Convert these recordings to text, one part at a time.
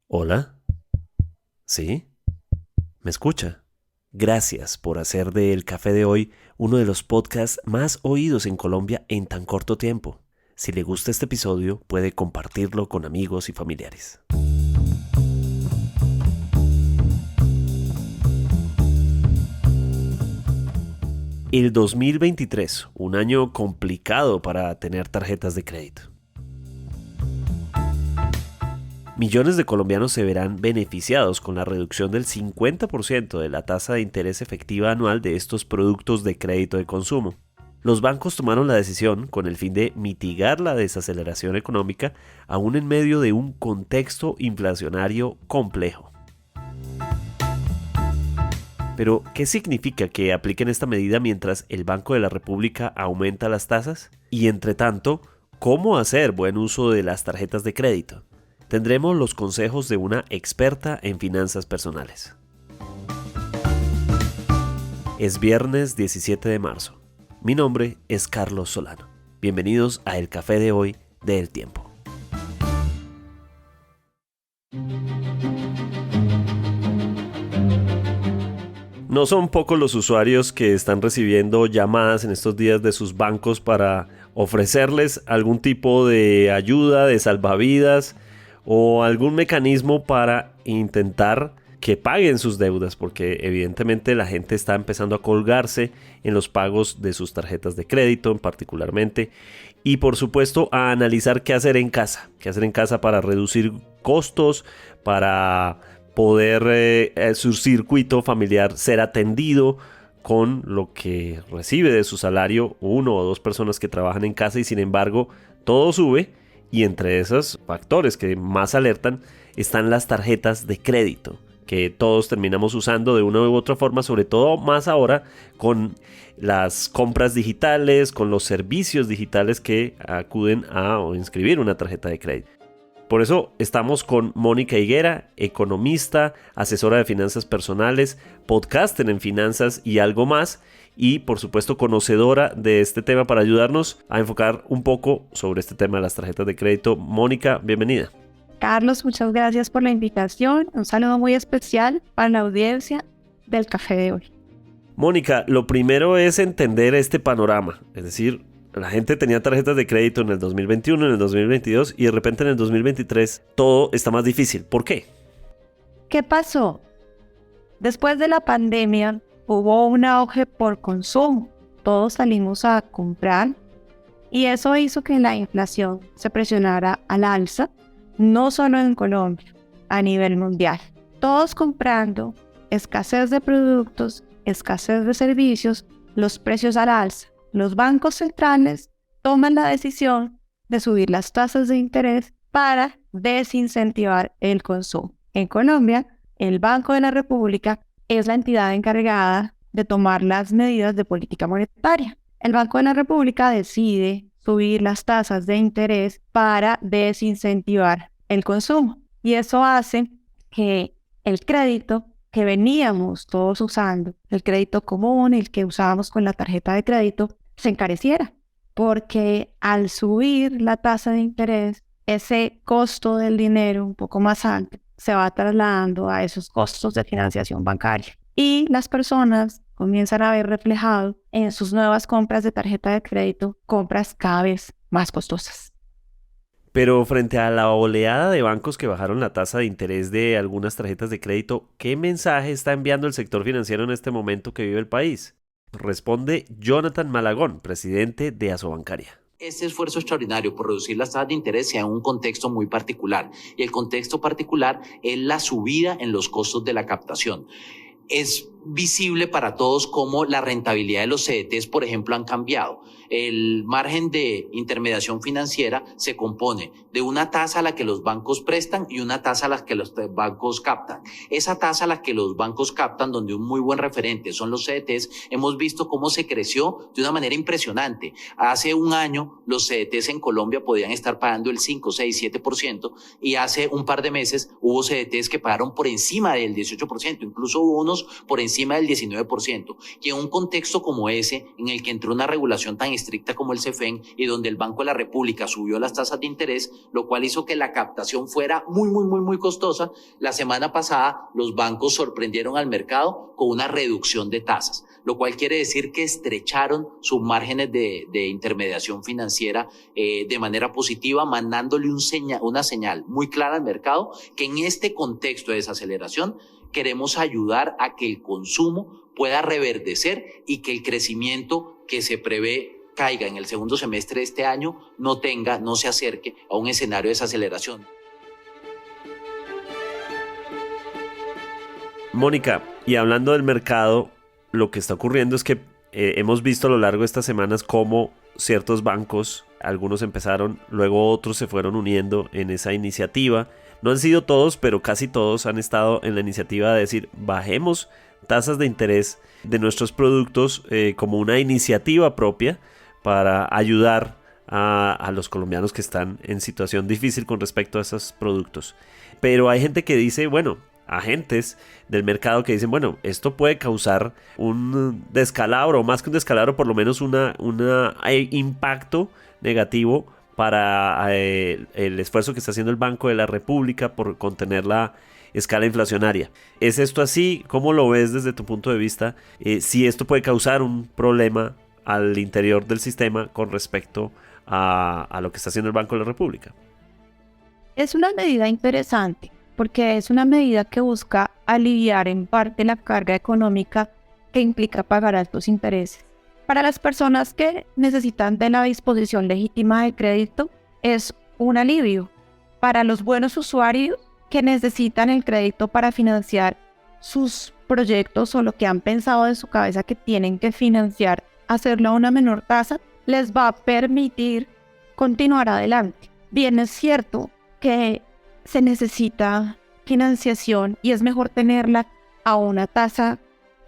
Hola, ¿sí? ¿Me escucha? Gracias por hacer de El Café de Hoy uno de los podcasts más oídos en Colombia en tan corto tiempo. Si le gusta este episodio, puede compartirlo con amigos y familiares. El 2023, un año complicado para tener tarjetas de crédito. Millones de colombianos se verán beneficiados con la reducción del 50% de la tasa de interés efectiva anual de estos productos de crédito de consumo. Los bancos tomaron la decisión con el fin de mitigar la desaceleración económica aún en medio de un contexto inflacionario complejo. Pero, ¿qué significa que apliquen esta medida mientras el Banco de la República aumenta las tasas? Y entre tanto, ¿cómo hacer buen uso de las tarjetas de crédito? Tendremos los consejos de una experta en finanzas personales. Es viernes 17 de marzo. Mi nombre es Carlos Solano. Bienvenidos a El Café de Hoy de El Tiempo. No son pocos los usuarios que están recibiendo llamadas en estos días de sus bancos para ofrecerles algún tipo de ayuda, de salvavidas o algún mecanismo para intentar que paguen sus deudas, porque evidentemente la gente está empezando a colgarse en los pagos de sus tarjetas de crédito particularmente, y por supuesto a analizar qué hacer en casa para reducir costos, para poder su circuito familiar ser atendido con lo que recibe de su salario uno o dos personas que trabajan en casa, y sin embargo todo sube. Y entre esos factores que más alertan están las tarjetas de crédito, que todos terminamos usando de una u otra forma, sobre todo más ahora con las compras digitales, con los servicios digitales que acuden a inscribir una tarjeta de crédito. Por eso estamos con Mónica Higuera, economista, asesora de finanzas personales, podcaster en finanzas y algo más, y por supuesto conocedora de este tema para ayudarnos a enfocar un poco sobre este tema de las tarjetas de crédito. Mónica, bienvenida. Carlos, muchas gracias por la invitación. Un saludo muy especial para la audiencia del Café de Hoy. Mónica, lo primero es entender este panorama, es decir, la gente tenía tarjetas de crédito en el 2021, en el 2022 y de repente en el 2023 todo está más difícil. ¿Por qué? ¿Qué pasó? Después de la pandemia hubo un auge por consumo. Todos salimos a comprar y eso hizo que la inflación se presionara al alza, no solo en Colombia, a nivel mundial. Todos comprando, escasez de productos, escasez de servicios, los precios al alza. Los bancos centrales toman la decisión de subir las tasas de interés para desincentivar el consumo. En Colombia, el Banco de la República es la entidad encargada de tomar las medidas de política monetaria. El Banco de la República decide subir las tasas de interés para desincentivar el consumo. Y eso hace que el crédito que veníamos todos usando, el crédito común, el que usábamos con la tarjeta de crédito, se encareciera, porque al subir la tasa de interés, ese costo del dinero un poco más alto se va trasladando a esos costos de financiación bancaria. Y las personas comienzan a ver reflejado en sus nuevas compras de tarjeta de crédito, compras cada vez más costosas. Pero frente a la oleada de bancos que bajaron la tasa de interés de algunas tarjetas de crédito, ¿qué mensaje está enviando el sector financiero en este momento que vive el país? Responde Jonathan Malagón, presidente de Asobancaria. Este esfuerzo extraordinario por reducir las tasas de interés se da en un contexto muy particular, y el contexto particular es la subida en los costos de la captación. Es visible para todos cómo la rentabilidad de los CDTs, por ejemplo, han cambiado. El margen de intermediación financiera se compone de una tasa a la que los bancos prestan y una tasa a la que los bancos captan. Esa tasa a la que los bancos captan, donde un muy buen referente son los CDTs, hemos visto cómo se creció de una manera impresionante. Hace un año los CDTs en Colombia podían estar pagando el 5, 6, 7%, y hace un par de meses hubo CDTs que pagaron por encima del 18%, incluso hubo unos por encima encima del 19%. Y en un contexto como ese, en el que entró una regulación tan estricta como el CEFEN y donde el Banco de la República subió las tasas de interés, lo cual hizo que la captación fuera muy costosa, la semana pasada los bancos sorprendieron al mercado con una reducción de tasas, lo cual quiere decir que estrecharon sus márgenes de intermediación financiera de manera positiva, mandándole una señal muy clara al mercado que en este contexto de desaceleración queremos ayudar a que el consumo pueda reverdecer y que el crecimiento que se prevé caiga en el segundo semestre de este año no se acerque a un escenario de desaceleración. Mónica, y hablando del mercado, lo que está ocurriendo es que hemos visto a lo largo de estas semanas cómo ciertos bancos, algunos empezaron, luego otros se fueron uniendo en esa iniciativa. No han sido todos, pero casi todos han estado en la iniciativa de decir, bajemos tasas de interés de nuestros productos como una iniciativa propia para ayudar a los colombianos que están en situación difícil con respecto a esos productos. Pero hay gente que dice, bueno, agentes del mercado que dicen, bueno, esto puede causar un descalabro, o más que un descalabro, por lo menos un impacto negativo para el esfuerzo que está haciendo el Banco de la República por contener la escala inflacionaria. ¿Es esto así? ¿Cómo lo ves desde tu punto de vista? Si esto puede causar un problema al interior del sistema con respecto a lo que está haciendo el Banco de la República. Es una medida interesante porque es una medida que busca aliviar en parte la carga económica que implica pagar altos intereses. Para las personas que necesitan de la disposición legítima de crédito es un alivio. Para los buenos usuarios que necesitan el crédito para financiar sus proyectos o lo que han pensado en su cabeza que tienen que financiar, hacerlo a una menor tasa, les va a permitir continuar adelante. Bien, es cierto que se necesita financiación y es mejor tenerla a una tasa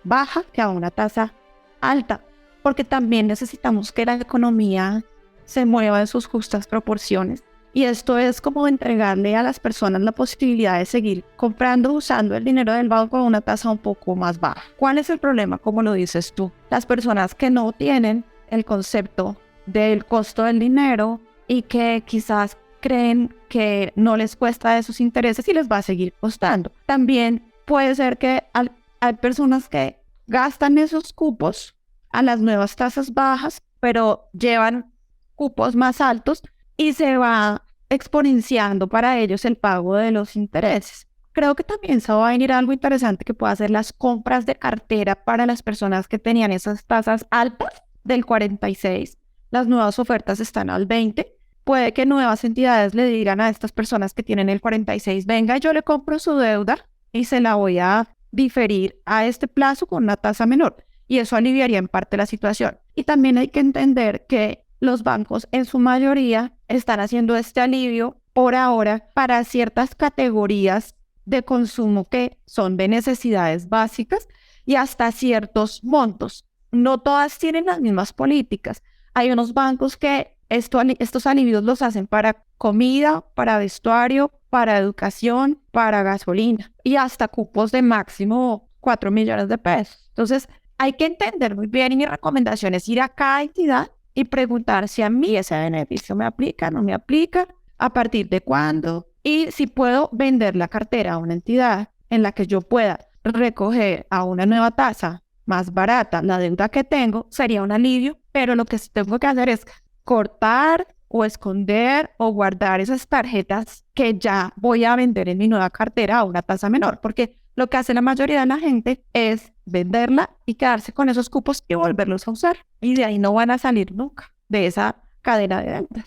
baja que a una tasa alta, porque también necesitamos que la economía se mueva en sus justas proporciones. Y esto es como entregarle a las personas la posibilidad de seguir comprando, usando el dinero del banco a una tasa un poco más baja. ¿Cuál es el problema? Como lo dices tú, las personas que no tienen el concepto del costo del dinero y que quizás creen que no les cuesta esos intereses y les va a seguir costando. También puede ser que hay personas que gastan esos cupos a las nuevas tasas bajas, pero llevan cupos más altos y se va exponenciando para ellos el pago de los intereses. Creo que también se va a venir algo interesante que pueda ser las compras de cartera para las personas que tenían esas tasas altas del 46. Las nuevas ofertas están al 20. Puede que nuevas entidades le digan a estas personas que tienen el 46, venga, yo le compro su deuda y se la voy a diferir a este plazo con una tasa menor. Y eso aliviaría en parte la situación. Y también hay que entender que los bancos en su mayoría están haciendo este alivio por ahora para ciertas categorías de consumo que son de necesidades básicas y hasta ciertos montos. No todas tienen las mismas políticas. Hay unos bancos que estos alivios los hacen para comida, para vestuario, para educación, para gasolina y hasta cupos de máximo 4 millones de pesos. Entonces, hay que entender muy bien y mi recomendación es ir a cada entidad y preguntar si a mí ese beneficio me aplica, no me aplica, a partir de cuándo y si puedo vender la cartera a una entidad en la que yo pueda recoger a una nueva tasa más barata la deuda que tengo, sería un alivio, pero lo que tengo que hacer es cortar o esconder o guardar esas tarjetas que ya voy a vender en mi nueva cartera a una tasa menor, porque lo que hace la mayoría de la gente es venderla y quedarse con esos cupos y volverlos a usar. Y de ahí no van a salir nunca de esa cadena de deudas.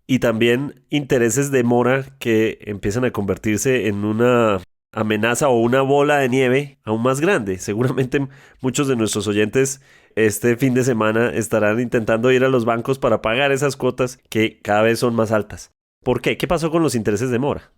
Y también intereses de mora que empiezan a convertirse en una amenaza o una bola de nieve aún más grande. Seguramente muchos de nuestros oyentes este fin de semana estarán intentando ir a los bancos para pagar esas cuotas que cada vez son más altas. ¿Por qué? ¿Qué pasó con los intereses de mora?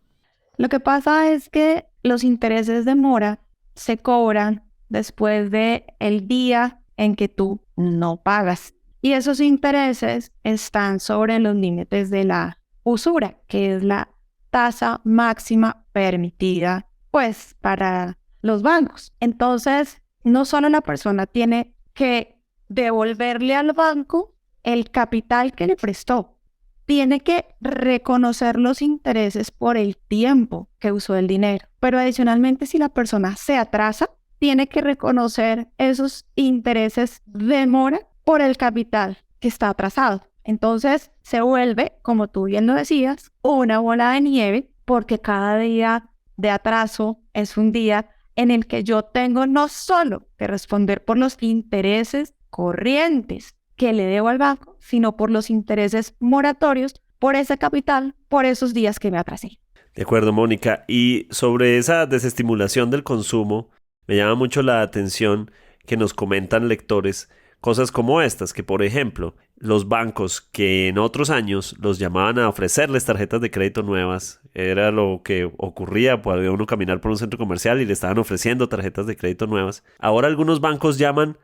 Lo que pasa es que los intereses de mora se cobran después de el día en que tú no pagas. Y esos intereses están sobre los límites de la usura, que es la tasa máxima permitida, pues, para los bancos. Entonces, no solo la persona tiene que devolverle al banco el capital que le prestó, tiene que reconocer los intereses por el tiempo que usó el dinero. Pero adicionalmente, si la persona se atrasa, tiene que reconocer esos intereses de mora por el capital que está atrasado. Entonces se vuelve, como tú bien lo decías, una bola de nieve, porque cada día de atraso es un día en el que yo tengo no solo que responder por los intereses corrientes que le debo al banco, sino por los intereses moratorios, por ese capital, por esos días que me atrasé. De acuerdo, Mónica. Y sobre esa desestimulación del consumo, me llama mucho la atención que nos comentan lectores cosas como estas, que por ejemplo, los bancos que en otros años los llamaban a ofrecerles tarjetas de crédito nuevas, era lo que ocurría, podía uno caminar por un centro comercial y le estaban ofreciendo tarjetas de crédito nuevas. Ahora algunos bancos llaman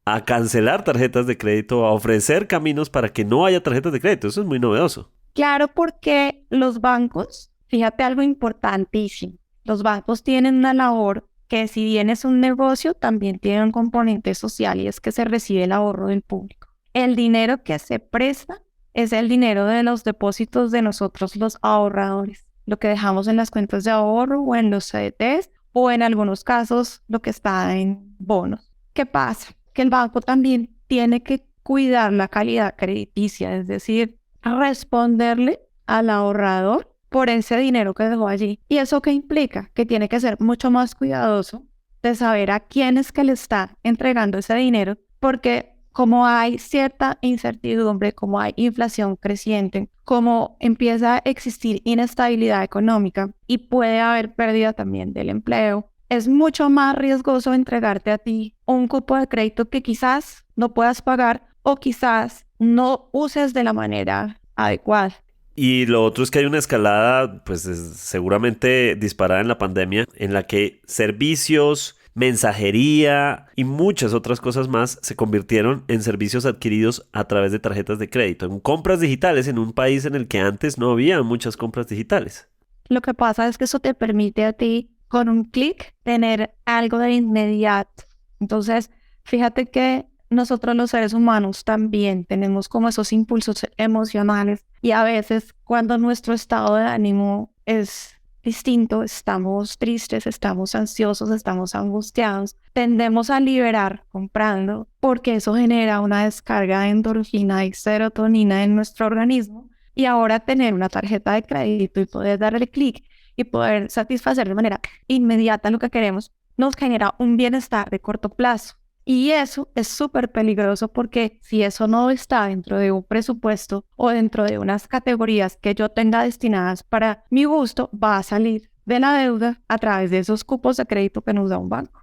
a cancelar tarjetas de crédito, a ofrecer caminos para que no haya tarjetas de crédito. Eso es muy novedoso. Claro, porque los bancos, fíjate algo importantísimo, los bancos tienen una labor que, si bien es un negocio, también tiene un componente social, y es que se recibe el ahorro del público. El dinero que se presta es el dinero de los depósitos de nosotros, los ahorradores, lo que dejamos en las cuentas de ahorro o en los CDTs, o en algunos casos lo que está en bonos. ¿Qué pasa? Que el banco también tiene que cuidar la calidad crediticia, es decir, responderle al ahorrador por ese dinero que dejó allí. ¿Y eso qué implica? Que tiene que ser mucho más cuidadoso de saber a quién es que le está entregando ese dinero, porque como hay cierta incertidumbre, como hay inflación creciente, como empieza a existir inestabilidad económica y puede haber pérdida también del empleo, es mucho más riesgoso entregarte a ti un cupo de crédito que quizás no puedas pagar o quizás no uses de la manera adecuada. Y lo otro es que hay una escalada, pues seguramente disparada en la pandemia, en la que servicios, mensajería y muchas otras cosas más se convirtieron en servicios adquiridos a través de tarjetas de crédito, en compras digitales, en un país en el que antes no había muchas compras digitales. Lo que pasa es que eso te permite a ti, con un clic, tener algo de inmediato. Entonces, fíjate que nosotros los seres humanos también tenemos como esos impulsos emocionales, y a veces cuando nuestro estado de ánimo es distinto, estamos tristes, estamos ansiosos, estamos angustiados, tendemos a liberar comprando, porque eso genera una descarga de endorfina y serotonina en nuestro organismo. Y ahora tener una tarjeta de crédito y poder darle clic y poder satisfacer de manera inmediata lo que queremos, nos genera un bienestar de corto plazo. Y eso es súper peligroso, porque si eso no está dentro de un presupuesto o dentro de unas categorías que yo tenga destinadas para mi gusto, va a salir de la deuda a través de esos cupos de crédito que nos da un banco.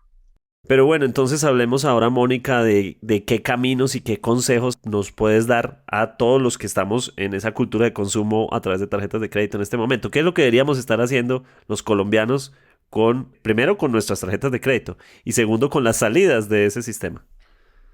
Pero bueno, entonces hablemos ahora, Mónica, de qué caminos y qué consejos nos puedes dar a todos los que estamos en esa cultura de consumo a través de tarjetas de crédito en este momento. ¿Qué es lo que deberíamos estar haciendo los colombianos primero con nuestras tarjetas de crédito y segundo con las salidas de ese sistema?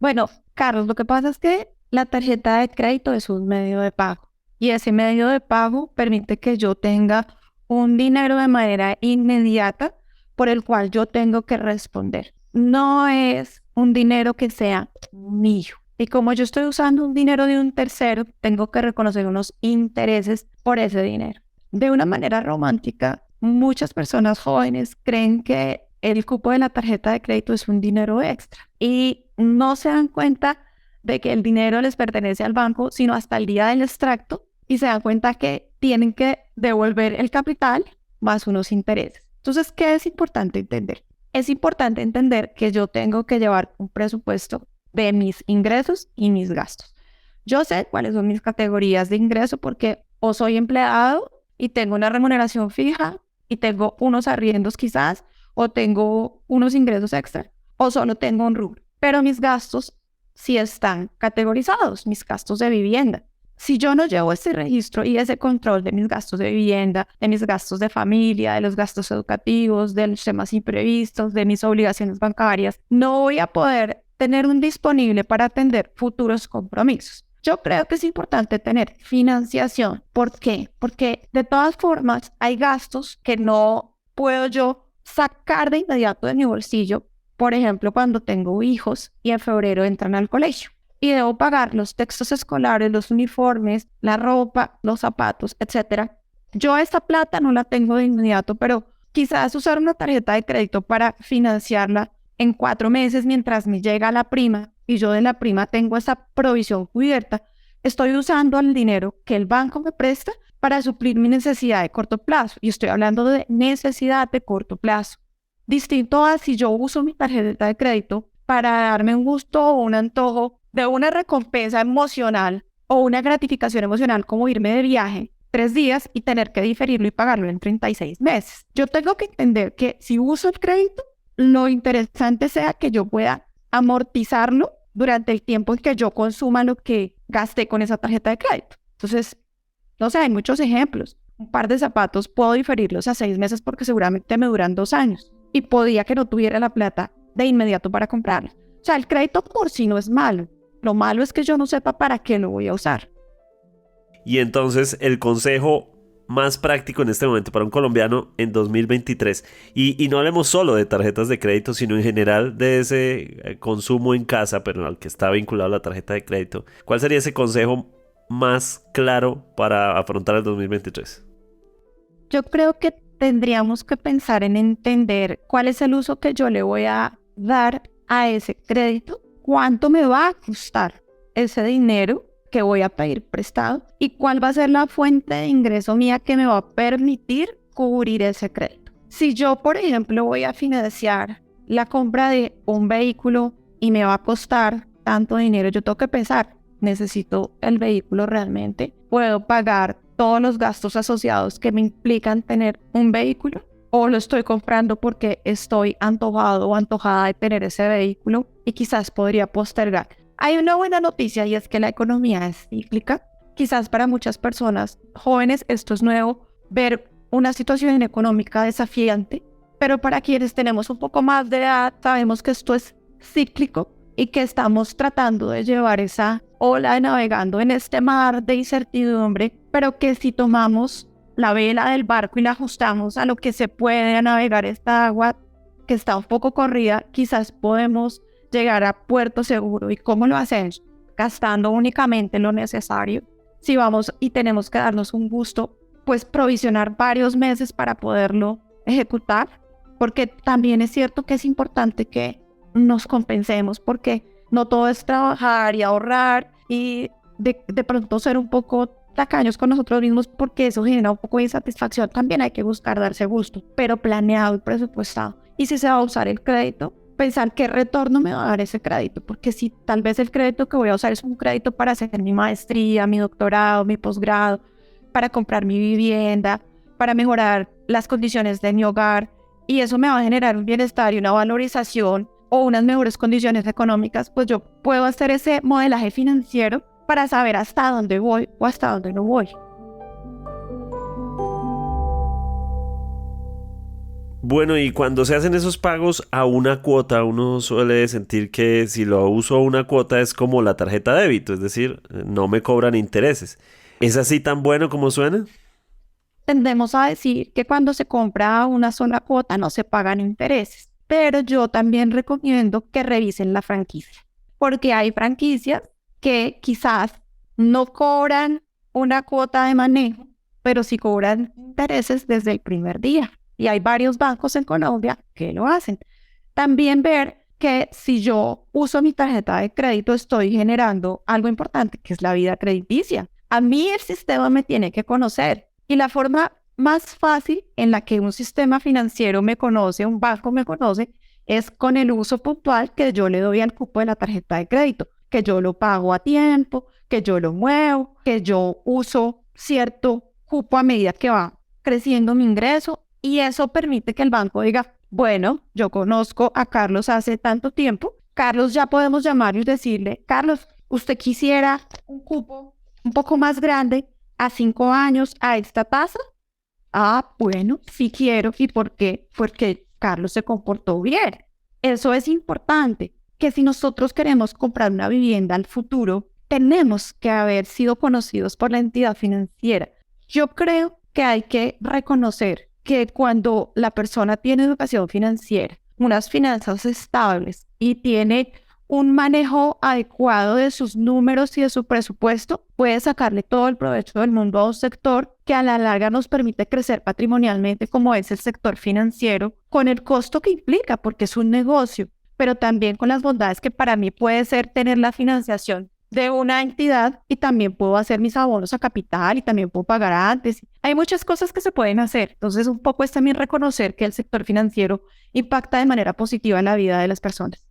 Bueno, Carlos, lo que pasa es que la tarjeta de crédito es un medio de pago, y ese medio de pago permite que yo tenga un dinero de manera inmediata por el cual yo tengo que responder. No es un dinero que sea mío. Y como yo estoy usando un dinero de un tercero, tengo que reconocer unos intereses por ese dinero. De una manera romántica, muchas personas jóvenes creen que el cupo de la tarjeta de crédito es un dinero extra y no se dan cuenta de que el dinero les pertenece al banco, sino hasta el día del extracto, y se dan cuenta que tienen que devolver el capital más unos intereses. Entonces, ¿qué es importante entender? Es importante entender que yo tengo que llevar un presupuesto de mis ingresos y mis gastos. Yo sé cuáles son mis categorías de ingreso, porque o soy empleado y tengo una remuneración fija y tengo unos arriendos quizás, o tengo unos ingresos extra, o solo tengo un rubro. Pero mis gastos sí están categorizados, mis gastos de vivienda. Si yo no llevo ese registro y ese control de mis gastos de vivienda, de mis gastos de familia, de los gastos educativos, de los temas imprevistos, de mis obligaciones bancarias, no voy a poder tener un disponible para atender futuros compromisos. Yo creo que es importante tener financiación. ¿Por qué? Porque de todas formas hay gastos que no puedo yo sacar de inmediato de mi bolsillo, por ejemplo, cuando tengo hijos y en febrero entran al colegio y debo pagar los textos escolares, los uniformes, la ropa, los zapatos, etcétera. Yo esta plata no la tengo de inmediato, pero quizás usar una tarjeta de crédito para financiarla en 4 meses mientras me llega la prima y yo de la prima tengo esa provisión cubierta, estoy usando el dinero que el banco me presta para suplir mi necesidad de corto plazo. Y estoy hablando de necesidad de corto plazo. Distinto a si yo uso mi tarjeta de crédito para darme un gusto o un antojo de una recompensa emocional o una gratificación emocional como irme de viaje 3 días y tener que diferirlo y pagarlo en 36 meses. Yo tengo que entender que si uso el crédito, lo interesante sea que yo pueda amortizarlo durante el tiempo en que yo consuma lo que gasté con esa tarjeta de crédito. Entonces, no sé, hay muchos ejemplos. Un par de zapatos puedo diferirlos a 6 meses porque seguramente me duran 2 años. Y podía que no tuviera la plata de inmediato para comprarlos. O sea, el crédito por sí no es malo. Lo malo es que yo no sepa para qué lo voy a usar. Y entonces el consejo más práctico en este momento para un colombiano en 2023, y no hablemos solo de tarjetas de crédito, sino en general de ese consumo en casa, pero al que está vinculado la tarjeta de crédito, ¿cuál sería ese consejo más claro para afrontar el 2023? Yo creo que tendríamos que pensar en entender cuál es el uso que yo le voy a dar a ese crédito, cuánto me va a costar ese dinero que voy a pedir prestado y cuál va a ser la fuente de ingreso mía que me va a permitir cubrir ese crédito. Si yo, por ejemplo, voy a financiar la compra de un vehículo y me va a costar tanto dinero, yo tengo que pensar, ¿necesito el vehículo realmente? ¿Puedo pagar todos los gastos asociados que me implican tener un vehículo? ¿O lo estoy comprando porque estoy antojado o antojada de tener ese vehículo y quizás podría postergar? Hay una buena noticia y es que la economía es cíclica. Quizás para muchas personas jóvenes esto es nuevo, ver una situación económica desafiante, pero para quienes tenemos un poco más de edad sabemos que esto es cíclico y que estamos tratando de llevar esa ola navegando en este mar de incertidumbre, pero que si tomamos la vela del barco y la ajustamos a lo que se puede navegar esta agua que está un poco corrida, quizás podemos llegar a puerto seguro. ¿Y cómo lo hacemos? Gastando únicamente lo necesario. Si vamos y tenemos que darnos un gusto, pues provisionar varios meses para poderlo ejecutar, porque también es cierto que es importante que nos compensemos, porque no todo es trabajar y ahorrar y de pronto ser un poco tacaños con nosotros mismos, porque eso genera un poco de insatisfacción. También hay que buscar darse gusto, pero planeado y presupuestado. Y si se va a usar el crédito, pensar qué retorno me va a dar ese crédito, porque si tal vez el crédito que voy a usar es un crédito para hacer mi maestría, mi doctorado, mi posgrado, para comprar mi vivienda, para mejorar las condiciones de mi hogar, y eso me va a generar un bienestar y una valorización o unas mejores condiciones económicas, pues yo puedo hacer ese modelaje financiero para saber hasta dónde voy o hasta dónde no voy. Bueno, y cuando se hacen esos pagos a una cuota, uno suele sentir que si lo uso a una cuota es como la tarjeta de débito, es decir, no me cobran intereses. ¿Es así tan bueno como suena? Tendemos a decir que cuando se compra una sola cuota no se pagan intereses, pero yo también recomiendo que revisen la franquicia, porque hay franquicias que quizás no cobran una cuota de manejo, pero sí cobran intereses desde el primer día. Y hay varios bancos en Colombia que lo hacen. También ver que si yo uso mi tarjeta de crédito estoy generando algo importante, que es la vida crediticia. A mí el sistema me tiene que conocer. Y la forma más fácil en la que un sistema financiero me conoce, un banco me conoce, es con el uso puntual que yo le doy al cupo de la tarjeta de crédito, que yo lo pago a tiempo, que yo lo muevo, que yo uso cierto cupo a medida que va creciendo mi ingreso. Y eso permite que el banco diga, bueno, yo conozco a Carlos hace tanto tiempo. Carlos, ya podemos llamarlo y decirle, Carlos, ¿usted quisiera un cupo un poco más grande a 5 años a esta tasa? Ah, bueno, sí quiero. ¿Y por qué? Porque Carlos se comportó bien. Eso es importante, que si nosotros queremos comprar una vivienda al futuro, tenemos que haber sido conocidos por la entidad financiera. Yo creo que hay que reconocer que cuando la persona tiene educación financiera, unas finanzas estables y tiene un manejo adecuado de sus números y de su presupuesto, puede sacarle todo el provecho del mundo a un sector que a la larga nos permite crecer patrimonialmente, como es el sector financiero, con el costo que implica, porque es un negocio, pero también con las bondades que para mí puede ser tener la financiación de una entidad y también puedo hacer mis abonos a capital y también puedo pagar antes. Hay muchas cosas que se pueden hacer. Entonces, un poco es también reconocer que el sector financiero impacta de manera positiva en la vida de las personas.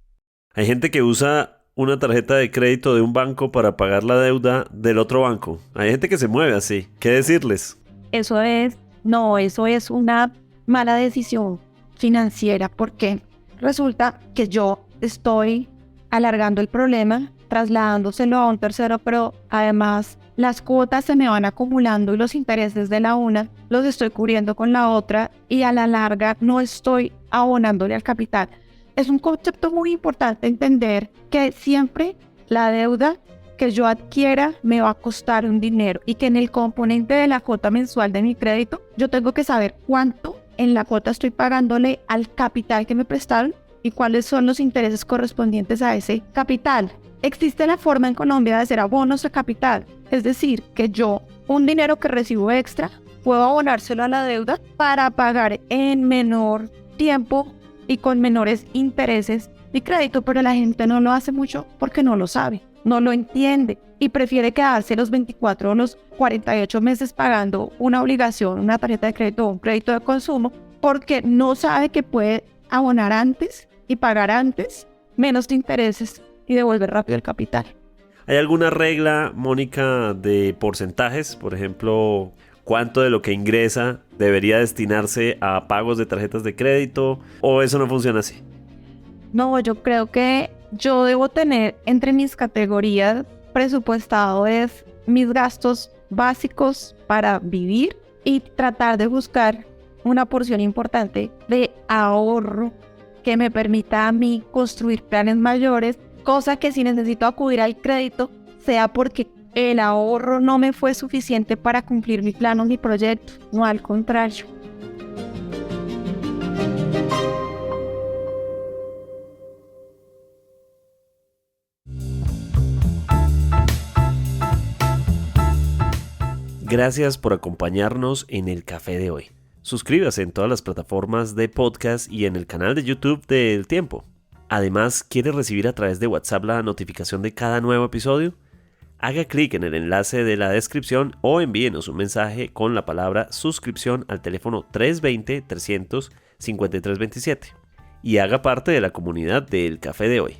Hay gente que usa una tarjeta de crédito de un banco para pagar la deuda del otro banco. Hay gente que se mueve así. ¿Qué decirles? Eso es una mala decisión financiera, porque resulta que yo estoy alargando el problema, trasladándoselo a un tercero, pero además las cuotas se me van acumulando y los intereses de la una los estoy cubriendo con la otra y a la larga no estoy abonándole al capital. Es un concepto muy importante entender que siempre la deuda que yo adquiera me va a costar un dinero y que en el componente de la cuota mensual de mi crédito yo tengo que saber cuánto en la cuota estoy pagándole al capital que me prestaron y cuáles son los intereses correspondientes a ese capital. Existe la forma en Colombia de hacer abonos a capital, es decir, que yo un dinero que recibo extra puedo abonárselo a la deuda para pagar en menor tiempo y con menores intereses mi crédito, pero la gente no lo hace mucho porque no lo sabe, no lo entiende y prefiere quedarse los 24 o los 48 meses pagando una obligación, una tarjeta de crédito o un crédito de consumo porque no sabe que puede abonar antes y pagar antes menos de intereses y devolver rápido el capital. ¿Hay alguna regla, Mónica, de porcentajes? Por ejemplo, ¿cuánto de lo que ingresa debería destinarse a pagos de tarjetas de crédito? ¿O eso no funciona así? No, yo creo que yo debo tener entre mis categorías presupuestado es mis gastos básicos para vivir y tratar de buscar una porción importante de ahorro que me permita a mí construir planes mayores, cosa que si necesito acudir al crédito sea porque el ahorro no me fue suficiente para cumplir mi plan o mi proyecto, no al contrario. Gracias por acompañarnos en el café de hoy. Suscríbase en todas las plataformas de podcast y en el canal de YouTube de El Tiempo. Además, ¿quiere recibir a través de WhatsApp la notificación de cada nuevo episodio? Haga clic en el enlace de la descripción o envíenos un mensaje con la palabra suscripción al teléfono 320-300-5327 y haga parte de la comunidad del Café de Hoy.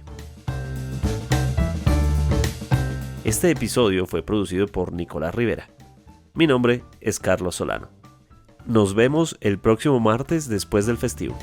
Este episodio fue producido por Nicolás Rivera. Mi nombre es Carlos Solano. Nos vemos el próximo martes después del festivo.